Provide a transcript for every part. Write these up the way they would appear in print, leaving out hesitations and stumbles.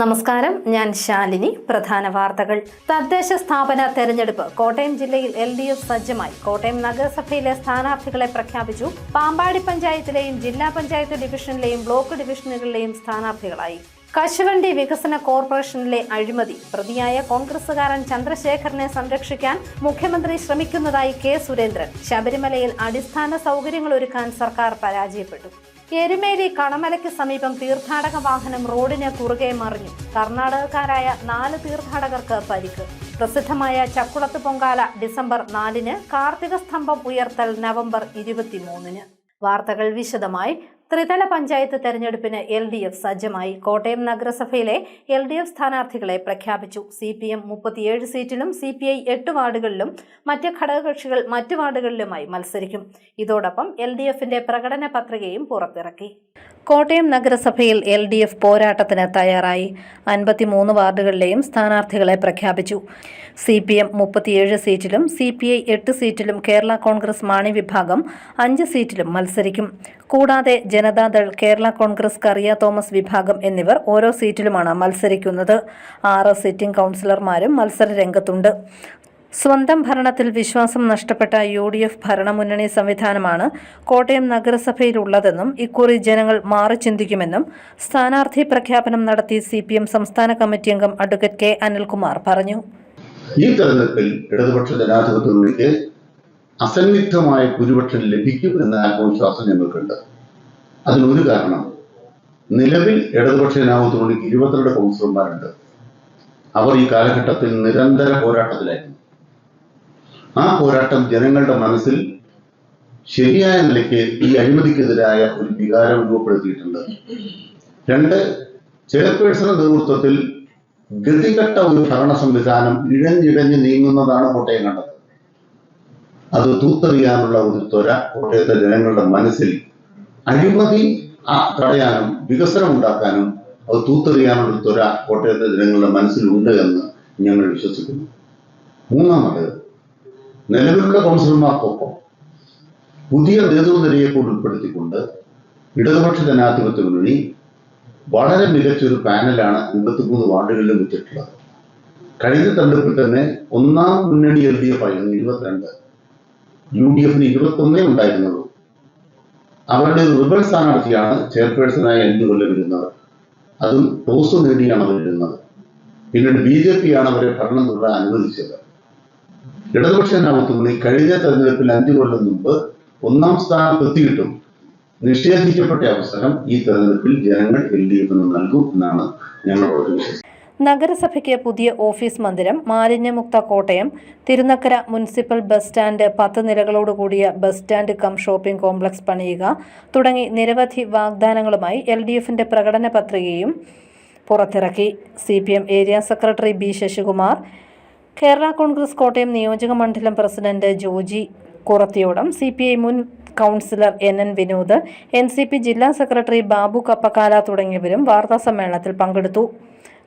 നമസ്കാരം, ഞാൻ ശാലിനി. പ്രധാന വാർത്തകൾ. തദ്ദേശ സ്ഥാപന തെരഞ്ഞെടുപ്പ്. കോട്ടയം ജില്ലയിൽ LDF സജ്ജമായി. കോട്ടയം നഗരസഭയിലെ സ്ഥാനാർത്ഥികളെ പ്രഖ്യാപിച്ചു. പാമ്പാടി പഞ്ചായത്തിലെയും ജില്ലാ പഞ്ചായത്ത് ഡിവിഷനിലെയും ബ്ലോക്ക് ഡിവിഷനുകളിലെയും സ്ഥാനാർത്ഥികളായി. കശുവണ്ടി വികസന കോർപ്പറേഷനിലെ അഴിമതി. പ്രതിയായ കോൺഗ്രസുകാരൻ ചന്ദ്രശേഖരനെ സംരക്ഷിക്കാൻ മുഖ്യമന്ത്രി ശ്രമിക്കുന്നതായി കെ സുരേന്ദ്രൻ. ശബരിമലയിൽ അടിസ്ഥാന സൗകര്യങ്ങൾ ഒരുക്കാൻ സർക്കാർ പരാജയപ്പെട്ടു. എരുമേലി കണമലയ്ക്ക് സമീപം തീർത്ഥാടക വാഹനം റോഡിന് കുറുകെ മറിഞ്ഞു. കർണാടകക്കാരായ 4 തീർത്ഥാടകർക്ക് പരിക്ക്. പ്രസിദ്ധമായ ചക്കുളത്ത് പൊങ്കാല ഡിസംബർ 4-ന്, കാർത്തിക സ്തംഭം ഉയർത്തൽ നവംബർ 23-ന്. വാർത്തകൾ വിശദമായി. ത്രിതല പഞ്ചായത്ത് തെരഞ്ഞെടുപ്പിന് LDF സജ്ജമായി. കോട്ടയം നഗരസഭയിലെ LDF സ്ഥാനാർത്ഥികളെ പ്രഖ്യാപിച്ചു. CPM 37 സീറ്റിലും CPI 8 വാർഡുകളിലും മറ്റ് ഘടകകക്ഷികൾ മറ്റ് വാർഡുകളിലുമായി മത്സരിക്കും. ഇതോടൊപ്പം LDFന്റെ പ്രകടന പത്രികയും പുറത്തിറക്കി. കോട്ടയം നഗരസഭയിൽ LDF പോരാട്ടത്തിന് തയ്യാറായി. 53 വാർഡുകളിലെയും സ്ഥാനാർത്ഥികളെ പ്രഖ്യാപിച്ചു. CPM 37 സീറ്റിലും CPI 8 സീറ്റിലും കേരള കോൺഗ്രസ് മാണി വിഭാഗം 5 സീറ്റിലും മത്സരിക്കും. കൂടാതെ ജനതാദൾ, കേരള കോൺഗ്രസ് കറിയ തോമസ് വിഭാഗം എന്നിവർ ഓരോ സീറ്റിലുമാണ് മത്സരിക്കുന്നത്. 6 സിറ്റിംഗ് കൗൺസിലർമാരും മത്സരരംഗത്തുണ്ട്. സ്വന്തം ഭരണത്തിൽ വിശ്വാസം നഷ്ടപ്പെട്ട UDF ഭരണമുന്നണി സംവിധാനമാണ് കോട്ടയം നഗരസഭയിലുള്ളതെന്നും ഇക്കുറി ജനങ്ങൾ മാറി ചിന്തിക്കുമെന്നും സ്ഥാനാർത്ഥി പ്രഖ്യാപനം നടത്തി CPM സംസ്ഥാന കമ്മിറ്റി അംഗം അഡ്വക്കേറ്റ് കെ അനിൽകുമാർ പറഞ്ഞു. ഈ തെരഞ്ഞെടുപ്പിൽ ഇടതുപക്ഷ ജനാധിപത്യ മുന്നണിക്ക് അസന്നിഗ്ധമായ ഭൂരിപക്ഷം ലഭിക്കുമെന്ന ആത്മവിശ്വാസം ഞങ്ങൾക്കുണ്ട്. അതിനൊരു കാരണം, നിലവിൽ ഇടതുപക്ഷ ജനാധിപത്യ മുന്നണിക്ക് 22 കൗൺസിലർമാരുണ്ട്. അവർ ഈ കാലഘട്ടത്തിൽ നിരന്തര പോരാട്ടത്തിലായിരുന്നു. ആ പോരാട്ടം ജനങ്ങളുടെ മനസ്സിൽ ശരിയായ നിലയ്ക്ക് ഈ അഴിമതിക്കെതിരായ ഒരു വികാരം രൂപപ്പെടുത്തിയിട്ടുണ്ട്. 2, ചെയർപേഴ്സന്റെ നേതൃത്വത്തിൽ ഗതികെട്ട ഒരു ഭരണ സംവിധാനം ഇഴഞ്ഞിഴഞ്ഞ് നീങ്ങുന്നതാണ് കോട്ടയം കണ്ടത്. അത് തൂത്തെറിയാനുള്ള ഒരു ത്വര കോട്ടയത്തെ ജനങ്ങളുടെ മനസ്സിൽ, അഴിമതി തടയാനും വികസനം ഉണ്ടാക്കാനും അത് തൂത്തെറിയാനുള്ള ഒരു ത്വര കോട്ടയത്തെ ജനങ്ങളുടെ മനസ്സിലുണ്ട് എന്ന് ഞങ്ങൾ വിശ്വസിക്കുന്നു. 3, നിലവിലുള്ള കൗൺസിലർമാർക്കൊപ്പം പുതിയ നേതൃനിരയെ കൂടി ഉൾപ്പെടുത്തിക്കൊണ്ട് ഇടതുപക്ഷ ജനാധിപത്യ മുന്നണി വളരെ മികച്ചൊരു പാനലാണ് 53 വാർഡുകളിലും വെച്ചിട്ടുള്ളത്. കഴിഞ്ഞ തെരഞ്ഞെടുപ്പിൽ തന്നെ ഒന്നാം മുന്നണി LDF ആയിരുന്നു 22, UDFന് 21 ഉണ്ടായിരുന്നുള്ളൂ. അവരുടെ റിബൽ സ്ഥാനാർത്ഥിയാണ് ചെയർപേഴ്സണായി 5 കൊല്ലം വരുന്നത്. അതും ടോസ് നേടിയാണ് അവർ വരുന്നത്. പിന്നീട് BJP ആണ് അവരെ ഭരണം തുടരാൻ അനുവദിച്ചത്. ഇടതുപക്ഷ ജനാധിപത്യ മുന്നണി കഴിഞ്ഞ തെരഞ്ഞെടുപ്പിൽ 5 കൊല്ലം മുമ്പ് 1-ാം സ്ഥാനത്തെത്തിയിട്ടും നിഷേധിക്കപ്പെട്ട അവസരം ഈ തെരഞ്ഞെടുപ്പിൽ ജനങ്ങൾ LDFന് നൽകും എന്നാണ് ഞങ്ങളോട് വിശ്വസിക്കുന്നത്. നഗരസഭയ്ക്ക് പുതിയ ഓഫീസ് മന്ദിരം, മാലിന്യമുക്ത Kottayam, Thirunakkara municipal bus stand, 10 നിലകളോടുകൂടിയ bus stand cum shopping complex പണിയുക തുടങ്ങി നിരവധി വാഗ്ദാനങ്ങളുമായി LDFന്റെ പ്രകടന പത്രികയും പുറത്തിറക്കി. CPM area secretary B Sasikumar, Kerala Congress Kottayam നിയോജക മണ്ഡലം പ്രസിഡന്റ് ജോജി കുറത്തിയോടം, CPI മുൻ കൗൺസിലർ NN വിനോദ്, NCP ജില്ലാ സെക്രട്ടറി ബാബു കപ്പക്കാല തുടങ്ങിയവരും വാർത്താസമ്മേളനത്തിൽ പങ്കെടുത്തു.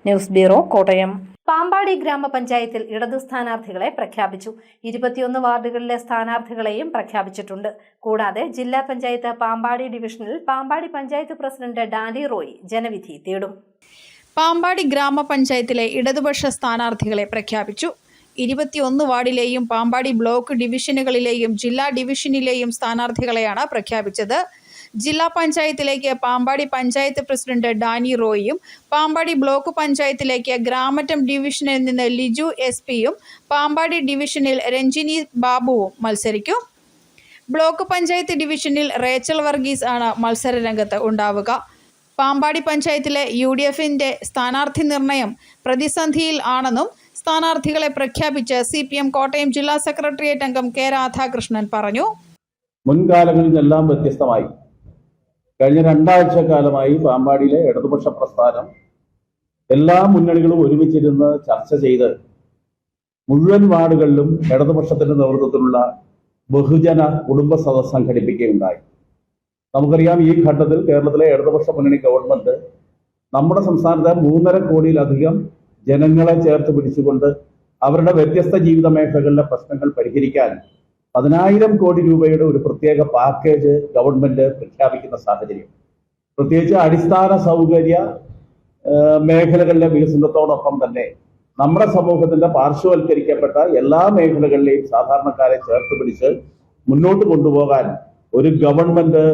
News bureau, Kottayam. പാമ്പാടി ഗ്രാമപഞ്ചായത്തിൽ ഇടതു സ്ഥാനാർത്ഥികളെ പ്രഖ്യാപിച്ചു. 21 വാർഡുകളിലെ സ്ഥാനാർത്ഥികളെയും പ്രഖ്യാപിച്ചിട്ടുണ്ട്. കൂടാതെ ജില്ലാ പഞ്ചായത്ത് പാമ്പാടി ഡിവിഷനിൽ പാമ്പാടി പഞ്ചായത്ത് പ്രസിഡന്റ് ഡാനി റോയ് ജനവിധി തേടും. പാമ്പാടി ഗ്രാമപഞ്ചായത്തിലെ ഇടതുപക്ഷ സ്ഥാനാർത്ഥികളെ പ്രഖ്യാപിച്ചു. 21 വാർഡിലെയും പാമ്പാടി ബ്ലോക്ക് ഡിവിഷനുകളിലെയും ജില്ലാ ഡിവിഷനിലെയും സ്ഥാനാർത്ഥികളെയാണ് പ്രഖ്യാപിച്ചത്. ജില്ലാ പഞ്ചായത്തിലേക്ക് പാമ്പാടി പഞ്ചായത്ത് പ്രസിഡന്റ് ഡാനി റോയിയും, പാമ്പാടി ബ്ലോക്ക് പഞ്ചായത്തിലേക്ക് ഗ്രാമറ്റം ഡിവിഷനിൽ നിന്ന് ലിജു SP-യും, പാമ്പാടി ഡിവിഷനിൽ രഞ്ജിനി ബാബുവും മത്സരിക്കും. ബ്ലോക്ക് പഞ്ചായത്ത് ഡിവിഷനിൽ റേച്ചൽ വർഗീസ് ആണ് മത്സരരംഗത്ത് ഉണ്ടാവുക. പാമ്പാടി പഞ്ചായത്തിലെ UDFന്റെ സ്ഥാനാർത്ഥി നിർണയം പ്രതിസന്ധിയിൽ ആണെന്നും സ്ഥാനാർത്ഥികളെ പ്രഖ്യാപിച്ച് CPM കോട്ടയം ജില്ലാ സെക്രട്ടേറിയറ്റ് അംഗം കെ രാധാകൃഷ്ണൻ പറഞ്ഞു. മുൻകാലങ്ങളിൽ നിന്നെല്ലാം വ്യത്യസ്തമായി കഴിഞ്ഞ 2 ആഴ്ചക്കാലമായി പാമ്പാടിയിലെ ഇടതുപക്ഷ പ്രസ്ഥാനം എല്ലാ മുന്നണികളും ഒരുമിച്ചിരുന്ന് ചർച്ച ചെയ്ത് മുഴുവൻ വാർഡുകളിലും ഇടതുപക്ഷത്തിന്റെ നേതൃത്വത്തിലുള്ള ബഹുജന കുടുംബ സദസ്സ് സംഘടിപ്പിക്കുകയുണ്ടായി. നമുക്കറിയാം, ഈ ഘട്ടത്തിൽ കേരളത്തിലെ ഇടതുപക്ഷ മുന്നണി ഗവൺമെന്റ് നമ്മുടെ സംസ്ഥാനത്തെ 3.5 കോടിയിലധികം ജനങ്ങളെ ചേർത്ത് പിടിച്ചുകൊണ്ട് അവരുടെ വ്യത്യസ്ത ജീവിത മേഖലകളിലെ പ്രശ്നങ്ങൾ പരിഹരിക്കാൻ 10,000 കോടി രൂപയുടെ ഒരു പ്രത്യേക പാക്കേജ് ഗവൺമെന്റ് പ്രഖ്യാപിക്കുന്ന സാഹചര്യം, പ്രത്യേകിച്ച് അടിസ്ഥാന സൗകര്യ മേഖലകളിലെ വികസനത്തോടൊപ്പം തന്നെ നമ്മുടെ സമൂഹത്തിന്റെ പാർശ്വവൽക്കരിക്കപ്പെട്ട എല്ലാ മേഖലകളിലെയും സാധാരണക്കാരെ ചേർത്ത് പിടിച്ച് മുന്നോട്ട് കൊണ്ടുപോകാൻ ഒരു ഗവൺമെന്റ്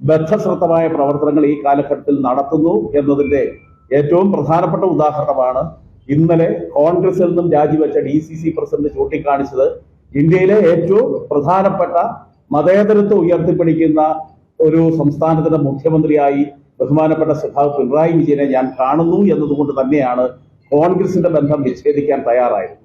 ബദ്ധശ്രദ്ധമായ പ്രവർത്തനങ്ങൾ ഈ കാലഘട്ടത്തിൽ നടത്തുന്നു എന്നതിന്റെ ഏറ്റവും പ്രധാനപ്പെട്ട ഉദാഹരണമാണ് ഇന്നലെ കോൺഗ്രസിൽ നിന്നും രാജിവെച്ച DCC പ്രസിഡന്റ് ചൂണ്ടിക്കാണിച്ചത്. ഇന്ത്യയിലെ ഏറ്റവും പ്രധാനപ്പെട്ട മതേതരത്വം ഉയർത്തിപ്പിടിക്കുന്ന ഒരു സംസ്ഥാനത്തിന്റെ മുഖ്യമന്ത്രിയായി ബഹുമാനപ്പെട്ട സഖാവ് പിണറായി വിജയനെ ഞാൻ കാണുന്നു എന്നതുകൊണ്ട് തന്നെയാണ് കോൺഗ്രസിന്റെ ബന്ധം വിച്ഛേദിക്കാൻ തയ്യാറായത്.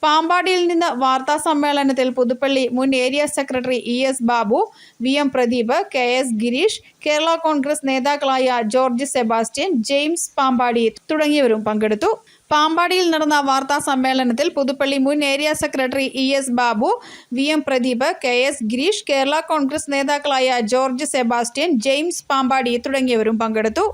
പാമ്പാടിയിൽ നിന്ന് വാർത്താ സമ്മേളനത്തിൽ പുതുപ്പള്ളി മുൻ area secretary ES Babu, VM Pradeep, KS Girish, Kerala Congress നേതാക്കളായ ജോർജ് സെബാസ്റ്റ്യൻ, ജെയിംസ് പാമ്പാടി തുടങ്ങിയവരും പങ്കെടുത്തു. പാമ്പാടിയിൽ നടന്ന വാർത്താ സമ്മേളനത്തിൽ പുതുപ്പള്ളി മുൻ area secretary ES Babu, VM Pradeep, KS Girish, Kerala Congress നേതാക്കളായ ജോർജ് സെബാസ്റ്റ്യൻ, ജെയിംസ് പാമ്പാടി തുടങ്ങിയവരും പങ്കെടുത്തു.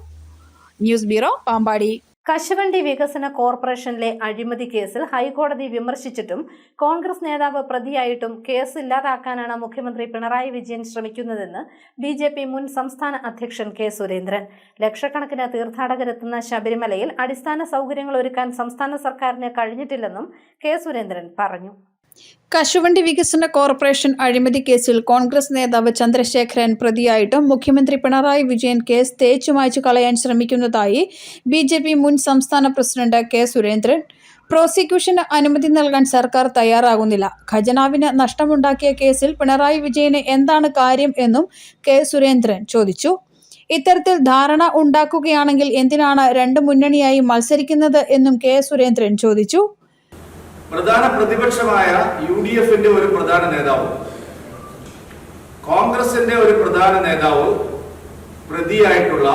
News bureau, Pampady. കശുവണ്ടി വികസന കോർപ്പറേഷനിലെ അഴിമതി കേസിൽ ഹൈക്കോടതി വിമർശിച്ചിട്ടും കോൺഗ്രസ് നേതാവ് പ്രതിയായിട്ടും കേസ് ഇല്ലാതാക്കാനാണ് മുഖ്യമന്ത്രി പിണറായി വിജയൻ ശ്രമിക്കുന്നതെന്ന് BJP മുൻ സംസ്ഥാന അധ്യക്ഷൻ K. സുരേന്ദ്രൻ. ലക്ഷക്കണക്കിന് തീർത്ഥാടകരെത്തുന്ന ശബരിമലയിൽ അടിസ്ഥാന സൗകര്യങ്ങൾ ഒരുക്കാൻ സംസ്ഥാന സർക്കാരിന് കഴിഞ്ഞിട്ടില്ലെന്നും K. സുരേന്ദ്രൻ പറഞ്ഞു. കശുവണ്ടി വികസന കോർപ്പറേഷൻ അഴിമതി കേസിൽ കോൺഗ്രസ് നേതാവ് ചന്ദ്രശേഖരൻ പ്രതിയായിട്ടും മുഖ്യമന്ത്രി പിണറായി വിജയൻ കേസ് തേച്ചുമായ്ച്ചു കളയാൻ ശ്രമിക്കുന്നതായി BJP മുൻ സംസ്ഥാന പ്രസിഡന്റ് K. സുരേന്ദ്രൻ. പ്രോസിക്യൂഷന് അനുമതി നൽകാൻ സർക്കാർ തയ്യാറാകുന്നില്ല. ഖജനാവിന് നഷ്ടമുണ്ടാക്കിയ കേസിൽ പിണറായി വിജയന് എന്താണ് കാര്യം എന്നും K. സുരേന്ദ്രൻ ചോദിച്ചു. ഇത്തരത്തിൽ ധാരണ ഉണ്ടാക്കുകയാണെങ്കിൽ എന്തിനാണ് രണ്ട് മുന്നണിയായി മത്സരിക്കുന്നത് എന്നും K. സുരേന്ദ്രൻ ചോദിച്ചു. പ്രധാന പ്രതിപക്ഷമായ UDFന്റെ ഒരു പ്രധാന നേതാവ്, കോൺഗ്രസിന്റെ ഒരു പ്രധാന നേതാവ് പ്രതിയായിട്ടുള്ള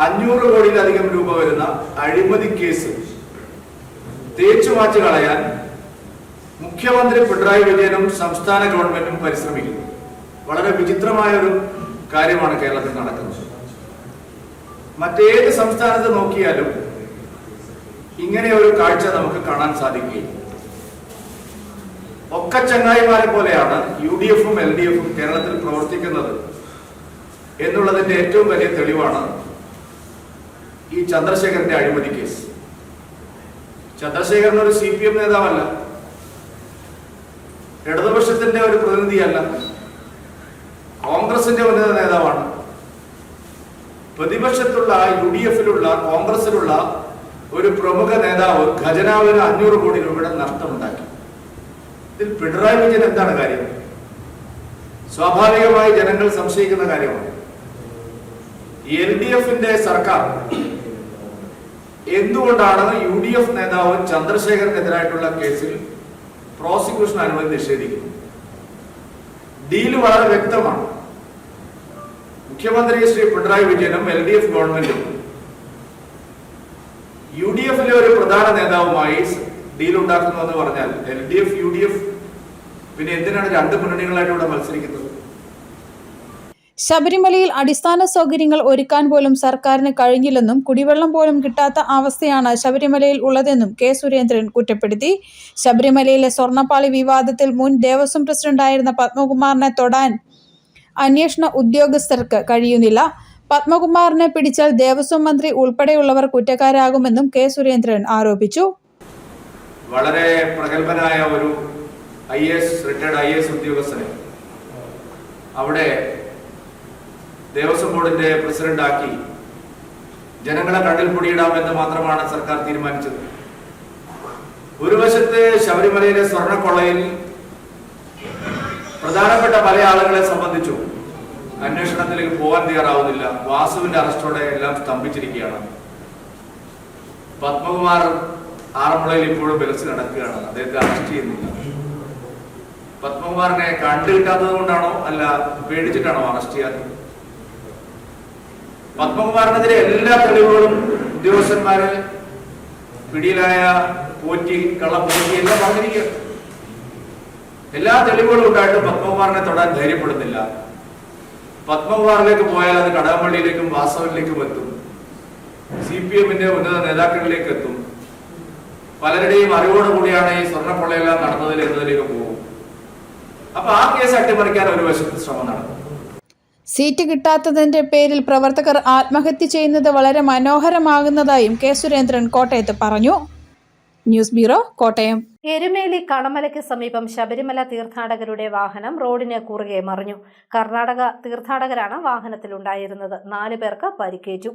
500 കോടിയിലധികം രൂപ വരുന്ന അഴിമതി കേസ് തേച്ചുമാച്ചു കളയാൻ മുഖ്യമന്ത്രി പിണറായി വിജയനും സംസ്ഥാന ഗവൺമെന്റും പരിശ്രമിക്കുന്നു. വളരെ വിചിത്രമായ ഒരു കാര്യമാണ് കേരളത്തിൽ നടക്കുന്നത്. മറ്റേത് സംസ്ഥാനത്ത് നോക്കിയാലും ഇങ്ങനെ ഒരു കാഴ്ച നമുക്ക് കാണാൻ സാധിക്കുകയില്ല. ഒക്കെ ചങ്ങായിമാരെ പോലെയാണ് UDFും LDFും കേരളത്തിൽ പ്രവർത്തിക്കുന്നത് എന്നുള്ളതിന്റെ ഏറ്റവും വലിയ തെളിവാണ് ഈ ചന്ദ്രശേഖരന്റെ അഴിമതി കേസ്. ചന്ദ്രശേഖരൻ ഒരു CPM നേതാവല്ല, ഇടതുപക്ഷത്തിന്റെ ഒരു പ്രതിനിധിയല്ല, കോൺഗ്രസിന്റെ ഉന്നത നേതാവാണ്. പ്രതിപക്ഷത്തുള്ള UDFിലുള്ള കോൺഗ്രസിലുള്ള ഒരു പ്രമുഖ നേതാവ് ഖജനാവിന് 500 കോടി രൂപയുടെ നഷ്ടമുണ്ടാക്കി. ഇതിൽ പിണറായി വിജയൻ എന്താണ് കാര്യം? സ്വാഭാവികമായി ജനങ്ങൾ സംശയിക്കുന്ന കാര്യമാണ്. LDFന്റെ സർക്കാർ എന്തുകൊണ്ടാണ് UDF നേതാവ് ചന്ദ്രശേഖരനെതിരായിട്ടുള്ള കേസിൽ പ്രോസിക്യൂഷൻ അനുമതി നിഷേധിക്കുന്നത്? ഡീല് വളരെ വ്യക്തമാണ്. മുഖ്യമന്ത്രി ശ്രീ പിണറായി വിജയനും LDF ഗവൺമെന്റും UDFിലെ ഒരു പ്രധാന നേതാവുമായി ഡീൽ ഉണ്ടാക്കുന്നു എന്ന് പറഞ്ഞാൽ LDF UDF പിന്നെ എന്തിനാണ് രണ്ട് മുന്നണികളായിട്ട് ഇവിടെ മത്സരിക്കുന്നത്? ശബരിമലയിൽ അടിസ്ഥാന സൗകര്യങ്ങൾ ഒരുക്കാൻ പോലും സർക്കാരിന് കഴിഞ്ഞില്ലെന്നും കുടിവെള്ളം പോലും കിട്ടാത്ത അവസ്ഥയാണ് ശബരിമലയിൽ ഉള്ളതെന്നും K. സുരേന്ദ്രൻ കുറ്റപ്പെടുത്തി. ശബരിമലയിലെ സ്വർണ്ണപ്പാളി വിവാദത്തിൽ മുൻ ദേവസ്വം പ്രസിഡന്റായിരുന്ന പത്മകുമാറിനെ തൊടാൻ അന്വേഷണ ഉദ്യോഗസ്ഥർക്ക് കഴിയുന്നില്ല. പത്മകുമാറിനെ പിടിച്ചാൽ ദേവസ്വം മന്ത്രി ഉൾപ്പെടെയുള്ളവർ കുറ്റക്കാരാകുമെന്നും K. സുരേന്ദ്രൻ ആരോപിച്ചു. വളരെ പ്രഗത്ഭനായ ഒരു റിട്ടയർഡ് IAS ഉദ്യോഗസ്ഥനെ അവിടെ ദേവസ്വം ബോർഡിന്റെ പ്രസിഡന്റാക്കി ജനങ്ങളെ കണ്ണിൽ പൊടിയിടാമെന്ന് മാത്രമാണ് സർക്കാർ തീരുമാനിച്ചത്. ഒരു വശത്ത് ശബരിമലയിലെ സ്വർണ്ണക്കൊള്ളയിൽ പ്രധാനപ്പെട്ട പല ആളുകളെ സംബന്ധിച്ചു അന്വേഷണത്തിലേക്ക് പോകാൻ തയ്യാറാവുന്നില്ല. വാസുവിന്റെ അറസ്റ്റോടെ എല്ലാം സ്തംഭിച്ചിരിക്കുകയാണ്. പത്മകുമാർ ആറന്മുളയിൽ ഇപ്പോഴും ബലസ് നടക്കുകയാണ്. അദ്ദേഹത്തെ അറസ്റ്റ് ചെയ്യുന്നില്ല. പത്മകുമാറിനെ കണ്ടുകിട്ടാത്തത് കൊണ്ടാണോ അല്ല പേടിച്ചിട്ടാണോ അറസ്റ്റ് ചെയ്യാത്തത്? പത്മകുമാറിനെതിരെ എല്ലാ തെളിവുകളും ഉദ്യോഗസ്ഥന്മാര് പിടിയിലായ പോറ്റി കള്ളപ്പോറ്റി എല്ലാം പറഞ്ഞിരിക്കുക. എല്ലാ തെളിവുകളും ഉണ്ടായിട്ട് പത്മകുമാറിനെ തൊടാൻ ധൈര്യപ്പെടുന്നില്ല. പത്മകുമാറിലേക്ക് പോയാൽ അത് കടകംപള്ളിയിലേക്കും വാസവനിലേക്കും എത്തും, CPMന്റെ ഉന്നത നേതാക്കളിലേക്ക് എത്തും. പലരുടെയും അറിവോടുകൂടിയാണ് ഈ സ്വർണ്ണക്കൊള്ളയെല്ലാം നടന്നതിൽ എന്നതിലേക്ക് പോകും. അപ്പൊ ആ കേസ് അട്ടിമറിക്കാൻ ഒരു വശത്ത് ശ്രമം നടക്കും. സീറ്റ് കിട്ടാത്തതിന്റെ പേരിൽ പ്രവർത്തകർ ആത്മഹത്യ ചെയ്യുന്നത് വളരെ മനോഹരമാകുന്നതായും കെ സുരേന്ദ്രൻ കോട്ടയത്ത് പറഞ്ഞു. News bureau, Kottayam. എരുമേലി കണമലയ്ക്ക് സമീപം ശബരിമല തീർത്ഥാടകരുടെ വാഹനം റോഡിന് കുറുകെ മറിഞ്ഞു. കർണാടക തീർത്ഥാടകരാണ് വാഹനത്തിലുണ്ടായിരുന്നത്. 4 പേർക്ക് പരിക്കേറ്റു.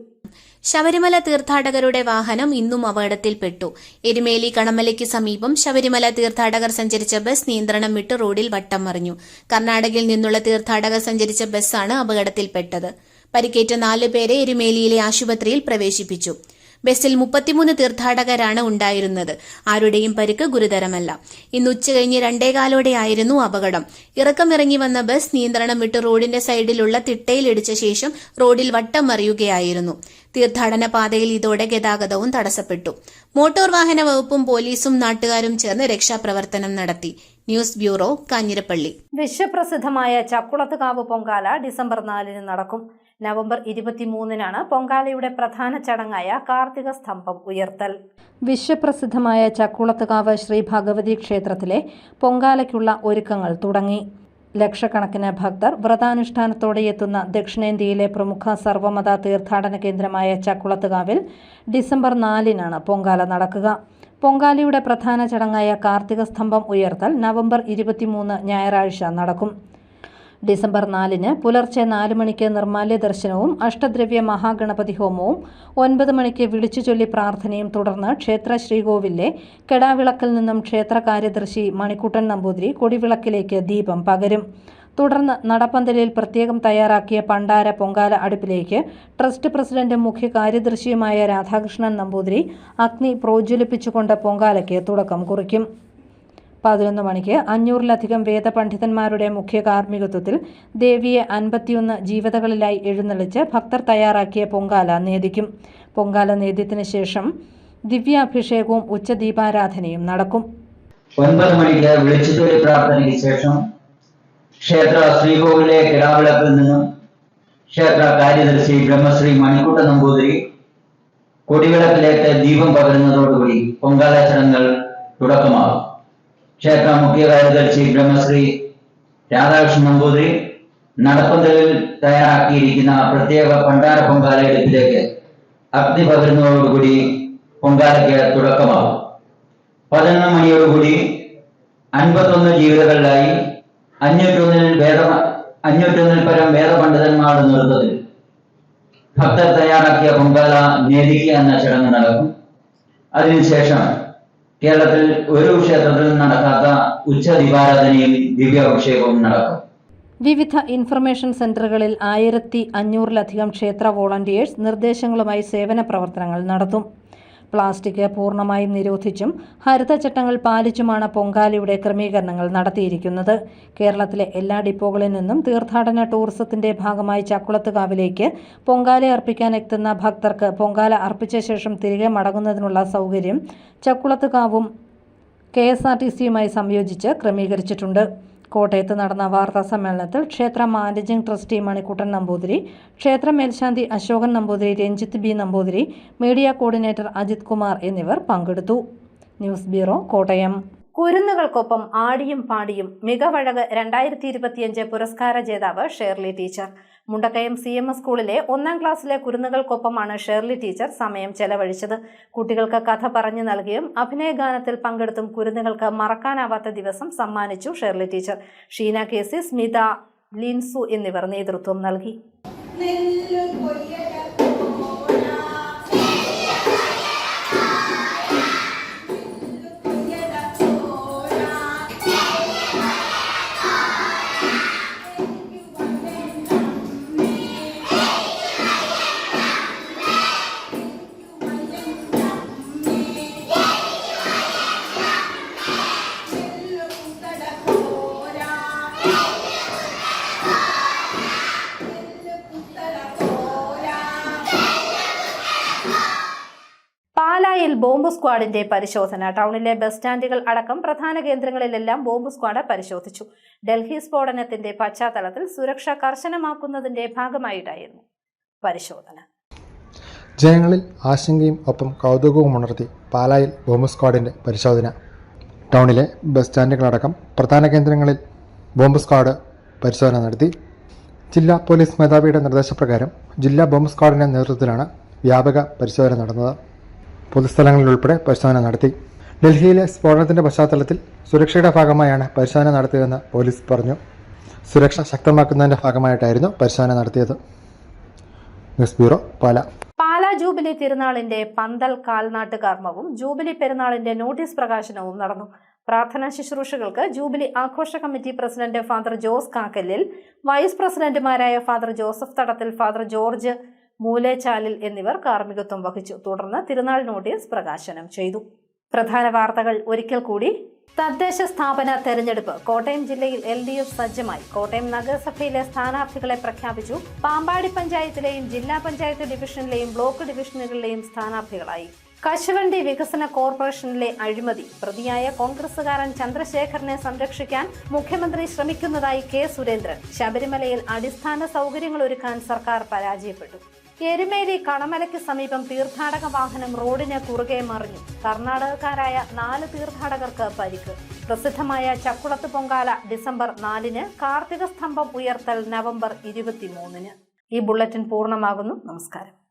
ശബരിമല തീർത്ഥാടകരുടെ വാഹനം ഇന്നും അപകടത്തിൽപ്പെട്ടു. എരുമേലി കണമലയ്ക്ക് സമീപം ശബരിമല തീർത്ഥാടകർ സഞ്ചരിച്ച ബസ് നിയന്ത്രണം വിട്ട് റോഡിൽ വട്ടം മറിഞ്ഞു. കർണാടകയിൽ നിന്നുള്ള തീർത്ഥാടകർ സഞ്ചരിച്ച ബസ്സാണ് അപകടത്തിൽപ്പെട്ടത്. പരിക്കേറ്റ 4 പേരെ എരുമേലിയിലെ ആശുപത്രിയിൽ പ്രവേശിപ്പിച്ചു. ബസ്സിൽ 33 തീർത്ഥാടകരാണ് ഉണ്ടായിരുന്നത്. ആരുടെയും പരിക്ക് ഗുരുതരമല്ല. ഇന്ന് ഉച്ചകഴിഞ്ഞ് 2:15 അപകടം. ഇറക്കമിറങ്ങി വന്ന ബസ് നിയന്ത്രണം വിട്ട് റോഡിന്റെ സൈഡിലുള്ള തിട്ടയിലിടിച്ച ശേഷം റോഡിൽ വട്ടം മറിയുകയായിരുന്നു. തീർത്ഥാടന പാതയിൽ ഇതോടെ ഗതാഗതവും തടസ്സപ്പെട്ടു. മോട്ടോർ വാഹന വകുപ്പും പോലീസും നാട്ടുകാരും ചേർന്ന് രക്ഷാപ്രവർത്തനം നടത്തി. News bureau, Kanjirappally. വിശ്വപ്രസിദ്ധമായ ചക്കുളത്തുകാവ് പൊങ്കാല ഡിസംബർ 4 നടക്കും. നവംബർ 23 പൊങ്കാലയുടെ പ്രധാന ചടങ്ങായ കാർത്തിക സ്തംഭം ഉയർത്തൽ. വിശ്വപ്രസിദ്ധമായ ചക്കുളത്തുകാവ് ശ്രീ ഭഗവതി ക്ഷേത്രത്തിലെ പൊങ്കാലയ്ക്കുള്ള ഒരുക്കങ്ങൾ തുടങ്ങി. ലക്ഷക്കണക്കിന് ഭക്തർ വ്രതാനുഷ്ഠാനത്തോടെ എത്തുന്ന ദക്ഷിണേന്ത്യയിലെ പ്രമുഖ സർവമത തീർത്ഥാടന കേന്ദ്രമായ ചക്കുളത്തുകാവിൽ ഡിസംബർ 4 പൊങ്കാല നടക്കുക. പൊങ്കാലയുടെ പ്രധാന ചടങ്ങായ കാർത്തിക സ്തംഭം ഉയർത്തൽ നവംബർ 23 ഞായറാഴ്ച നടക്കും. ഡിസംബർ 4 പുലർച്ചെ 4 മണിക്ക് നിർമ്മാല്യ ദർശനവും അഷ്ടദ്രവ്യ മഹാഗണപതി ഹോമവും 9 മണിക്ക് വിളിച്ചുചൊല്ലി പ്രാർത്ഥനയും തുടർന്ന് ക്ഷേത്ര ശ്രീകോവിലെ കെടാവിളക്കിൽ നിന്നും ക്ഷേത്ര കാര്യദർശി മണിക്കുട്ടൻ നമ്പൂതിരി കൊടിവിളക്കിലേക്ക് ദീപം പകരും. തുടർന്ന് നടപ്പന്തലിൽ പ്രത്യേകം തയ്യാറാക്കിയ പണ്ടാര പൊങ്കാല അടുപ്പിലേക്ക് ട്രസ്റ്റ് പ്രസിഡന്റും മുഖ്യ കാര്യദർശിയുമായ രാധാകൃഷ്ണൻ നമ്പൂതിരി അഗ്നി പ്രോജ്വലിപ്പിച്ചുകൊണ്ട് പൊങ്കാലയ്ക്ക് തുടക്കം കുറിക്കും. 11 മണിക്ക് 500-ലധികം വേദപണ്ഡിതന്മാരുടെ മുഖ്യ കാർമ്മികത്വത്തിൽ ദേവിയെ 51 ജീവതകളിലായി എഴുന്നള്ളിച്ച് ഭക്തർ തയ്യാറാക്കിയ പൊങ്കാല നേദിക്കും. പൊങ്കാല നേദ്യത്തിന് ശേഷം ദിവ്യാഭിഷേകവും ഉച്ചദീപാരാധനയും നടക്കും. 9 മണിക്ക് വിളിച്ചുചൊല്ലി പ്രാർത്ഥനയ്ക്ക് ശേഷം ക്ഷേത്ര ശ്രീകോവിലെ കിടാവിളക്കിൽ നിന്നും ക്ഷേത്ര കാര്യദർശി ബ്രഹ്മശ്രീ മണിക്കുട്ടൻ നമ്പൂതിരി കൊടിവിളക്കിലേക്ക് ദീപം പകരുന്നതോടുകൂടി പൊങ്കാല ചടങ്ങുകൾ തുടക്കമാകും. ക്ഷേത്ര മുഖ്യ കാര്യദർശി ബ്രഹ്മശ്രീ രാധാകൃഷ്ണൻ നമ്പൂതിരി നടപ്പന്തലിൽ തയ്യാറാക്കിയിരിക്കുന്ന പ്രത്യേക പണ്ടാര പൊങ്കാല എടുപ്പിലേക്ക് അഗ്നി പകരുന്നതോടുകൂടി പൊങ്കാലയ്ക്ക് തുടക്കമാകും. 11 മണിയോടുകൂടി 51 ജീവിതങ്ങളിലായി 501 പരം വേദപണ്ഡിതന്മാരുടെ നേതൃത്വത്തിൽ ഭക്തർ തയ്യാറാക്കിയ പൊങ്കാല നേദിക്കുക എന്ന ചടങ്ങ് നടക്കും. അതിനുശേഷം കേരളത്തിൽ ഒരു ക്ഷേത്രത്തിൽ നടക്കാത്ത ഉച്ചദീപാരാധനയും ദിവ്യാഭിഷേകവും നടക്കും. വിവിധ ഇൻഫർമേഷൻ സെന്ററുകളിൽ 1500-ലധികം ക്ഷേത്ര വോളണ്ടിയേഴ്സ് നിർദ്ദേശങ്ങളുമായി സേവന പ്രവർത്തനങ്ങൾ നടത്തും. പ്ലാസ്റ്റിക് പൂർണ്ണമായും നിരോധിച്ചും ഹരിതചട്ടങ്ങൾ പാലിച്ചുമാണ് പൊങ്കാലയുടെ ക്രമീകരണങ്ങൾ നടത്തിയിരിക്കുന്നത്. കേരളത്തിലെ എല്ലാ ഡിപ്പോകളിൽ നിന്നും തീർത്ഥാടന ടൂറിസത്തിന്റെ ഭാഗമായി ചക്കുളത്തുകാവിലേക്ക് പൊങ്കാല അർപ്പിക്കാൻ എത്തുന്ന ഭക്തർക്ക് പൊങ്കാല അർപ്പിച്ച ശേഷം തിരികെ മടങ്ങുന്നതിനുള്ള സൗകര്യം ചക്കുളത്തുകാവും KSRTCയുമായി സംയോജിച്ച് ക്രമീകരിച്ചിട്ടുണ്ട്. കോട്ടയത്ത് നടന്ന വാർത്താ സമ്മേളനത്തിൽ ക്ഷേത്ര മാനേജിംഗ് ട്രസ്റ്റി മണിക്കുട്ടൻ നമ്പൂതിരി, ക്ഷേത്ര മേൽശാന്തി Ashokan Namboothiri, Ranjith B Namboothiri, media coordinator Ajith Kumar എന്നിവർ പങ്കെടുത്തു. News bureau, Kottayam. കുരുന്നുകൾക്കൊപ്പം ആടിയും പാടിയും മികവഴക് 2025 പുരസ്കാര ജേതാവ് ഷേർലി ടീച്ചർ. മുണ്ടക്കയം CMS സ്കൂളിലെ 1ാം ക്ലാസ്സിലെ കുരുന്നുകൾക്കൊപ്പമാണ് ഷേർലി ടീച്ചർ സമയം ചെലവഴിച്ചത്. കുട്ടികൾക്ക് കഥ പറഞ്ഞു നൽകിയും അഭിനയഗാനത്തിൽ പങ്കെടുത്തും കുരുന്നുകൾക്ക് മറക്കാനാവാത്ത ദിവസം സമ്മാനിച്ചു ഷേർലി ടീച്ചർ. ഷീന KC, സ്മിത, ലിൻസു എന്നിവർ നേതൃത്വം നൽകി. പാലായിൽ ബോംബ് സ്ക്വാഡിന്റെ പരിശോധന. ടൗണിലെ ബസ് സ്റ്റാൻഡുകൾ അടക്കം പ്രധാന കേന്ദ്രങ്ങളിലെല്ലാം ബോംബ് സ്ക്വാഡ് പരിശോധിച്ചു. ഡൽഹി സ്ഫോടനത്തിന്റെ പശ്ചാത്തലത്തിൽ സുരക്ഷ കർശനമാക്കുന്നതിന്റെ ഭാഗമായിട്ടായിരുന്നു പരിശോധന. ജനങ്ങളിൽ ആശങ്കയും ഒപ്പം കൗതുകവും ഉണർത്തി പാലായിൽ ബോംബ് സ്ക്വാഡിന്റെ പരിശോധന. ടൗണിലെ ബസ് സ്റ്റാൻഡുകളടക്കം പ്രധാന കേന്ദ്രങ്ങളിൽ ബോംബ് സ്ക്വാഡ് പരിശോധന നടത്തി. ജില്ലാ പോലീസ് മേധാവിയുടെ നിർദ്ദേശപ്രകാരം ജില്ലാ ബോംബ് സ്ക്വാഡിന്റെ നേതൃത്വത്തിലാണ് വ്യാപക പരിശോധന നടന്നത്. പൊതുസ്ഥലങ്ങളിലുൾപ്പെടെ പരിശോധന നടത്തി. ഡൽഹിയിലെ സ്ഫോടനത്തിന്റെ പശ്ചാത്തലത്തിൽ സുരക്ഷയുടെ ഭാഗമായാണ് പരിശോധന നടത്തിയതെന്ന് പോലീസ് പറഞ്ഞു. സുരക്ഷ ശക്തമാക്കുന്നതിന്റെ ഭാഗമായിട്ടായിരുന്നു പരിശോധന നടത്തിയത്. News bureau, Pala. Pala jubilee തിരുനാളിന്റെ പന്തൽ കാൽനാട്ട് കർമ്മവും ജൂബിലി പെരുന്നാളിന്റെ നോട്ടീസ് പ്രകാശനവും നടന്നു. പ്രാർത്ഥനാ ശുശ്രൂഷകൾക്ക് ജൂബിലി ആഘോഷ committee president father Jose Kakkallil, vice പ്രസിഡന്റുമാരായ father Joseph Thadathil, father George Moolechalil എന്നിവർ കാർമ്മികത്വം വഹിച്ചു. തുടർന്ന് തിരുനാൾ നോട്ടീസ് പ്രകാശനം ചെയ്തു. പ്രധാന വാർത്തകൾ ഒരിക്കൽ കൂടി. തദ്ദേശ സ്ഥാപന തെരഞ്ഞെടുപ്പ് കോട്ടയം ജില്ലയിൽ LDF സജ്ജമായി. കോട്ടയം നഗരസഭയിലെ സ്ഥാനാർത്ഥികളെ പ്രഖ്യാപിച്ചു. പാമ്പാടി പഞ്ചായത്തിലെയും ജില്ലാ പഞ്ചായത്ത് ഡിവിഷനിലെയും ബ്ലോക്ക് ഡിവിഷനുകളിലെയും സ്ഥാനാർത്ഥികളായി. കശുവണ്ടി വികസന കോർപ്പറേഷനിലെ അഴിമതി. പ്രതിയായ കോൺഗ്രസുകാരൻ ചന്ദ്രശേഖരനെ സംരക്ഷിക്കാൻ മുഖ്യമന്ത്രി ശ്രമിക്കുന്നതായി കെ സുരേന്ദ്രൻ. ശബരിമലയിൽ അടിസ്ഥാന സൗകര്യങ്ങൾ ഒരുക്കാൻ സർക്കാർ പരാജയപ്പെട്ടു. എരുമേലി കണമലയ്ക്ക് സമീപം തീർത്ഥാടക വാഹനം റോഡിന് കുറുകെ മറിഞ്ഞു. കർണാടകക്കാരായ 4 തീർത്ഥാടകർക്ക് പരിക്ക്. പ്രസിദ്ധമായ ചക്കുളത്ത് പൊങ്കാല ഡിസംബർ 4-ന്, കാർത്തിക സ്തംഭം ഉയർത്തൽ നവംബർ 23-ന്. ഈ ബുള്ളറ്റിൻ പൂർണ്ണമാകുന്നു. നമസ്കാരം.